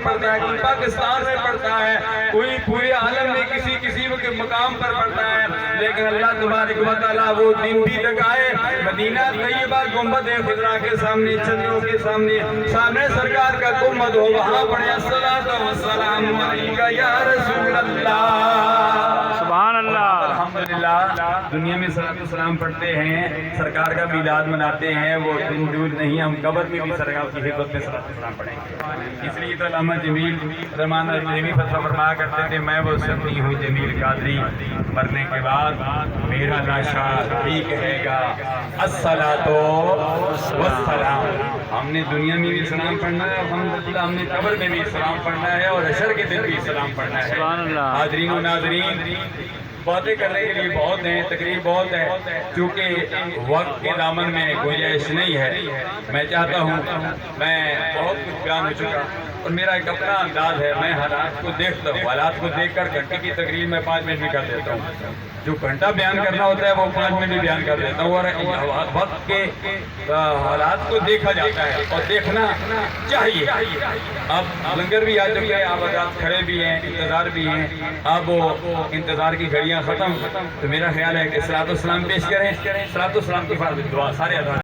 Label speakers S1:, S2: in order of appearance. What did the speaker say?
S1: پڑھتا ہے، کوئی پاکستان میں پڑھتا ہے، کوئی پورے عالم میں کسی کے مقام پر پڑھتا ہے، لیکن اللہ تبارک و تعالیٰ وہ دن بھی لگائے مدینہ طیبہ گنبد خضرا کے سامنے، چندروں کے سامنے سرکار کا گنبد ہو، وہاں پڑھے الصلاۃ والسلام علیکہ یا رسول اللہ۔
S2: سبحان اللہ۔
S1: الحمدللہ دنیا میں صلاۃ والسلام پڑھتے ہیں، سرکار کا میلاد مناتے ہیں، وہ دن دور نہیں، ہم قبر میں بھی سرکار کی خدمت میں صلاۃ والسلام پڑھیں گے۔ اس لیے تو علامہ جمیل رحمان الرحیمی فتویٰ فرمایا کرتے تھے، میں وہ سنی ہوں جمیل قادری، مرنے کے بعد میرا لاشا بھی کہے گا الصلاۃ والسلام۔ ہم نے دنیا میں بھی سلام پڑھنا ہے، الحمدللہ ہم نے قبر میں بھی سلام پڑھنا ہے، اور حشر کے دن بھی سلام پڑھنا ہے۔
S2: سبحان اللہ۔
S1: حاضرین و ناظرین، باتیں کرنے کے لیے بہت ہیں، تقریر بہت ہے، چونکہ وقت کے دامن میں گنجائش نہیں ہے۔ میں چاہتا ہوں، میں بہت کچھ بیان ہو چکا، اور میرا ایک اپنا انداز ہے، میں حالات کو دیکھتا ہوں، حالات کو دیکھ کر گھنٹے کی تقریر میں 5 منٹ میں کر دیتا ہوں، جو گھنٹہ بیان کرنا ہوتا ہے وہ 5 منٹ میں بیان کر دیتا ہوں، اور وقت کے حالات کو دیکھا جاتا ہے اور دیکھنا چاہیے۔ اب لنگر بھی آ چکے ہیں، آپ حضرات کھڑے بھی ہیں، انتظار بھی ہیں، اب وہ انتظار کی گھڑیاں ختم، تو میرا خیال ہے کہ صلاۃ والسلام پیش کریں، صلاۃ والسلام کی دعا سارے حضرات